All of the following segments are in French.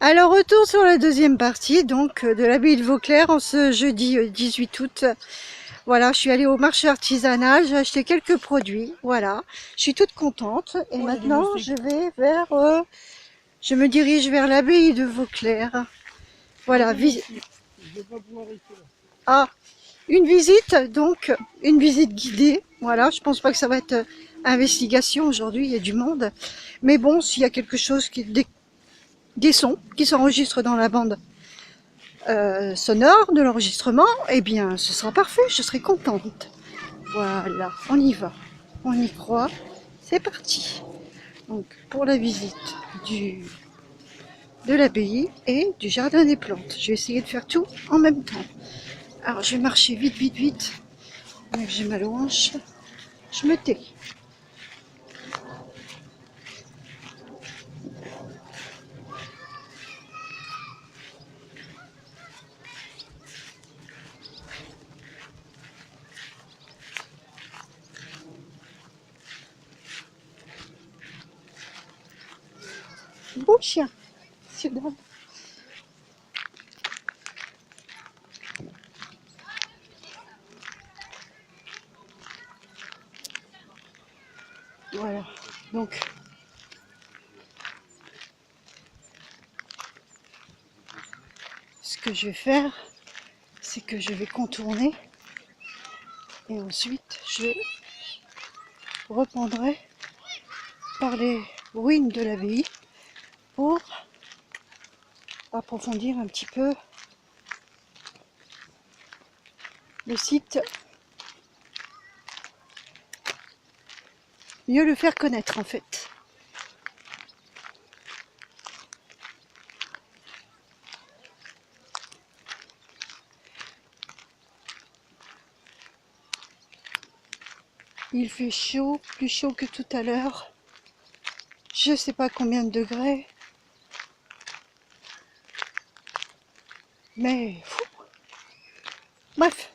Alors, retour sur la deuxième partie donc de l'abbaye de Vauclair en ce jeudi 18 août. Voilà, je suis allée au marché artisanal, j'ai acheté quelques produits, voilà. Je suis toute contente et maintenant je me dirige vers l'abbaye de Vauclair. Voilà, ah, une visite donc, une visite guidée. Voilà, je pense pas que ça va être investigation aujourd'hui, il y a du monde. Mais bon, s'il y a quelque chose des sons qui s'enregistrent dans la bande sonore de l'enregistrement, eh bien ce sera parfait, je serai contente. Voilà, on y va, on y croit, c'est parti. Donc pour la visite de l'abbaye et du jardin des plantes, je vais essayer de faire tout en même temps. Alors je vais marcher vite, vite, vite, mais j'ai mal aux hanches, je me tais. Beau chien, c'est drôle. Voilà, donc ce que je vais faire, c'est que je vais contourner et ensuite je reprendrai par les ruines de l'abbaye pour approfondir un petit peu le site, mieux le faire connaître en fait. Il fait chaud, plus chaud que tout à l'heure. Je sais pas combien de degrés, mais bref.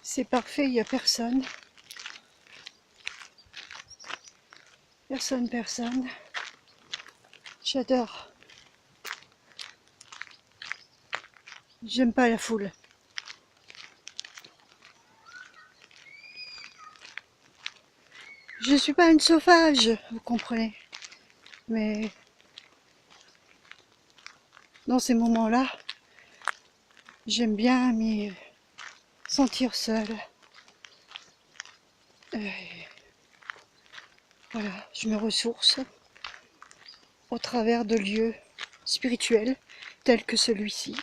C'est parfait, il n'y a personne. Personne, personne. J'adore. J'aime pas la foule. Je suis pas une sauvage, vous comprenez. Mais dans ces moments-là, j'aime bien m'y sentir seule. Voilà, je me ressource au travers de lieux spirituels tels que celui-ci.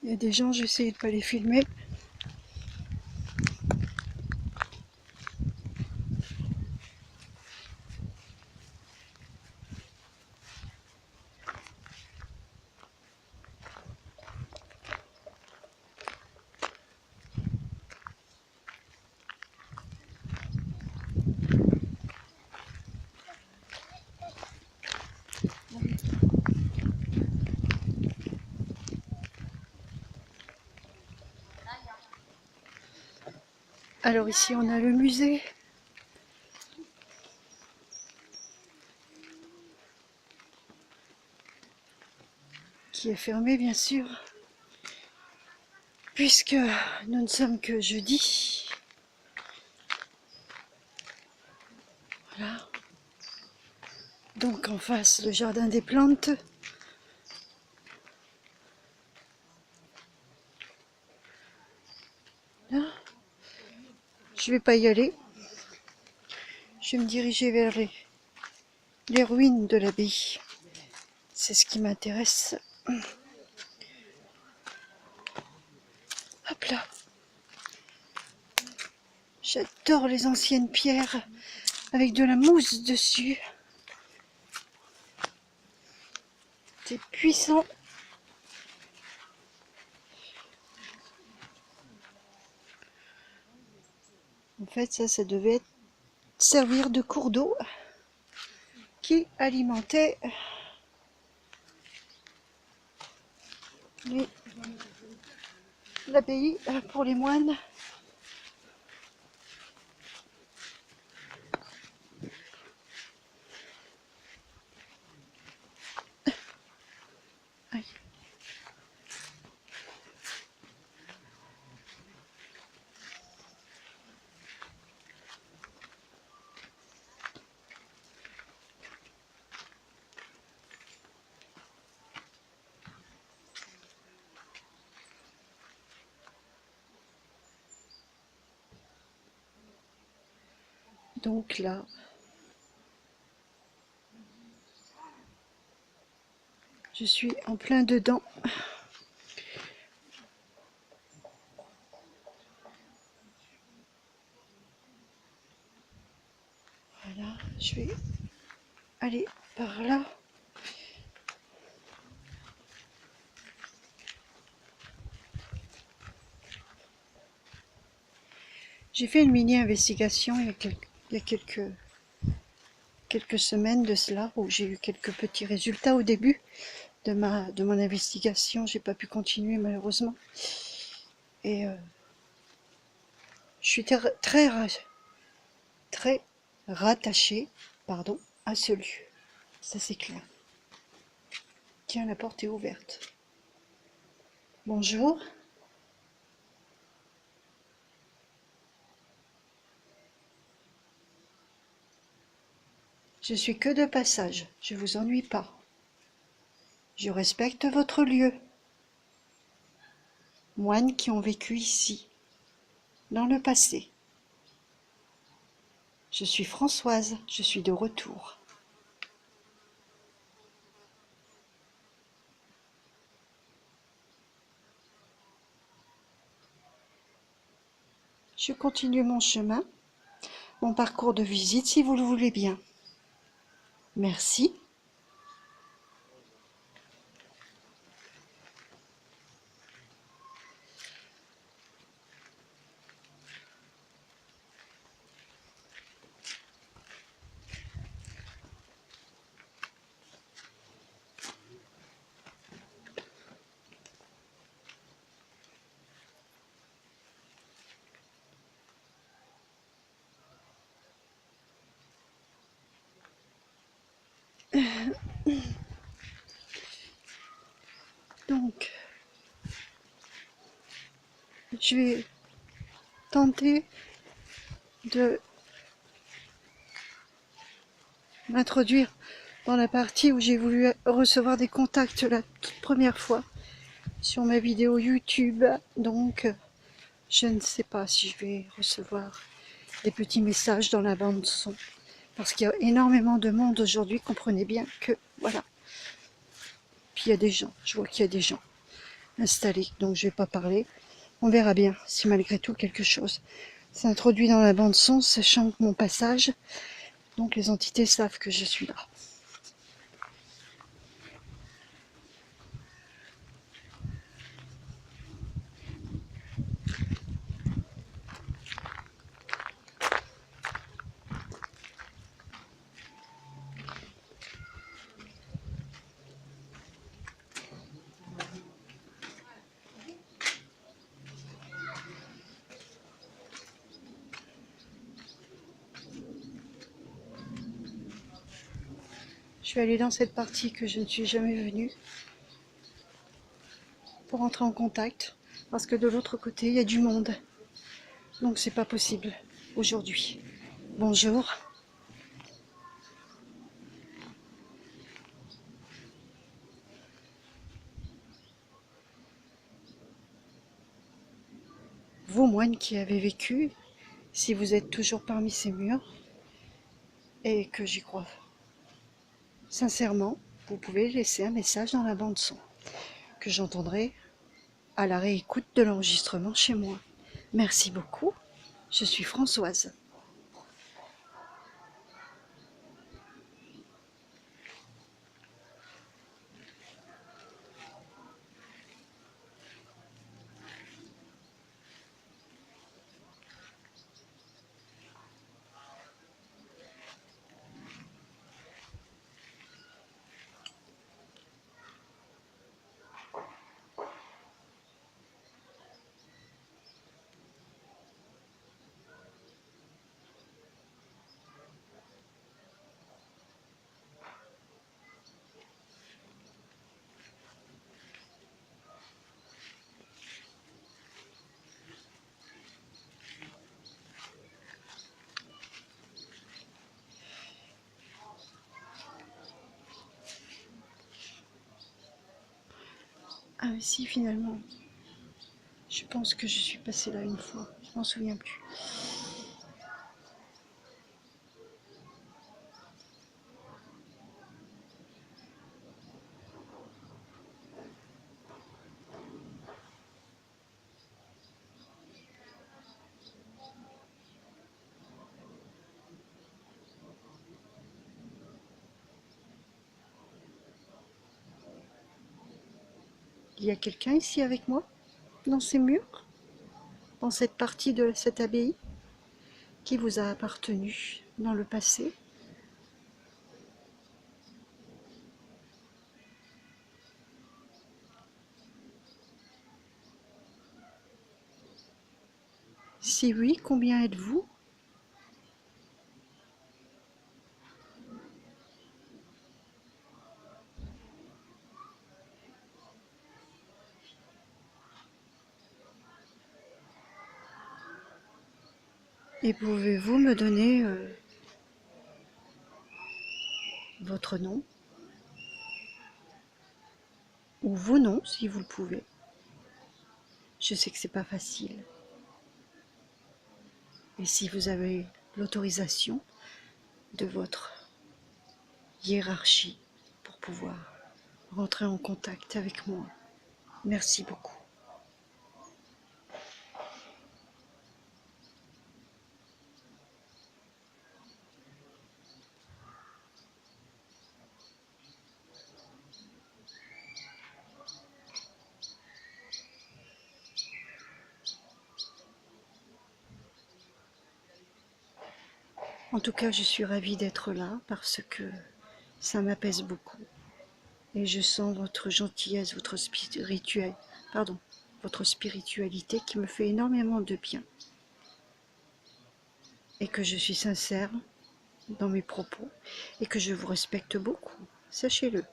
Il y a des gens, j'essaie de pas les filmer. Alors ici on a le musée. Qui est fermé bien sûr. Puisque nous ne sommes que jeudi. Voilà. Donc en face le jardin des plantes. Là. Je vais pas y aller. Je vais me diriger vers les les ruines de l'abbaye. C'est ce qui m'intéresse. Hop là. J'adore les anciennes pierres avec de la mousse dessus. C'est puissant. En fait, ça devait servir de cours d'eau qui alimentait l'abbaye pour les moines. Aïe. Donc là, je suis en plein dedans. Voilà, je vais aller par là. J'ai fait une mini-investigation il y a quelques semaines de cela, où j'ai eu quelques petits résultats au début de mon investigation. J'ai pas pu continuer malheureusement. Et je suis très rattachée, pardon, à ce lieu. Ça c'est clair. Tiens, la porte est ouverte. Bonjour. Je suis que de passage, je vous ennuie pas. Je respecte votre lieu. Moines qui ont vécu ici, dans le passé. Je suis Françoise, je suis de retour. Je continue mon chemin, mon parcours de visite si vous le voulez bien. Merci. Donc, je vais tenter de m'introduire dans la partie où j'ai voulu recevoir des contacts la toute première fois sur ma vidéo YouTube. Donc, je ne sais pas si je vais recevoir des petits messages dans la bande son. Parce qu'il y a énormément de monde aujourd'hui, comprenez bien que, voilà. Puis il y a des gens, je vois qu'il y a des gens installés, donc je ne vais pas parler. On verra bien si malgré tout quelque chose s'introduit dans la bande son, sachant que mon passage, donc les entités savent que je suis là. Je vais aller dans cette partie que je ne suis jamais venue pour entrer en contact, parce que de l'autre côté, il y a du monde. Donc c'est pas possible aujourd'hui. Bonjour. Vous, moines qui avez vécu, si vous êtes toujours parmi ces murs, et que j'y crois sincèrement, vous pouvez laisser un message dans la bande son que j'entendrai à la réécoute de l'enregistrement chez moi. Merci beaucoup, je suis Françoise. Ah mais si, finalement, je pense que je suis passée là une fois, je m'en souviens plus. Il y a quelqu'un ici avec moi, dans ces murs, dans cette partie de cette abbaye, qui vous a appartenu dans le passé. Si oui, combien êtes-vous? Et pouvez-vous me donner votre nom, ou vos noms si vous le pouvez? Je sais que c'est pas facile. Et si vous avez l'autorisation de votre hiérarchie pour pouvoir rentrer en contact avec moi. Merci beaucoup. En tout cas, je suis ravie d'être là parce que ça m'apaise beaucoup. Et je sens votre gentillesse, votre spiritualité qui me fait énormément de bien. Et que je suis sincère dans mes propos et que je vous respecte beaucoup. Sachez-le.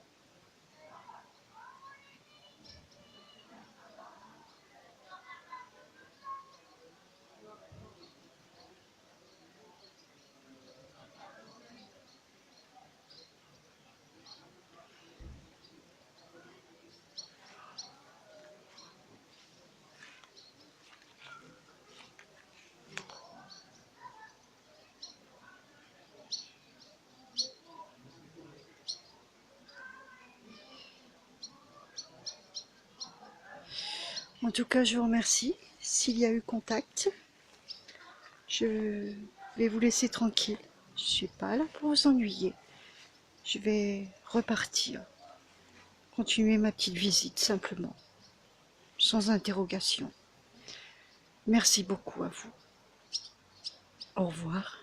En tout cas, je vous remercie. S'il y a eu contact, je vais vous laisser tranquille. Je ne suis pas là pour vous ennuyer. Je vais repartir, continuer ma petite visite simplement, sans interrogation. Merci beaucoup à vous. Au revoir.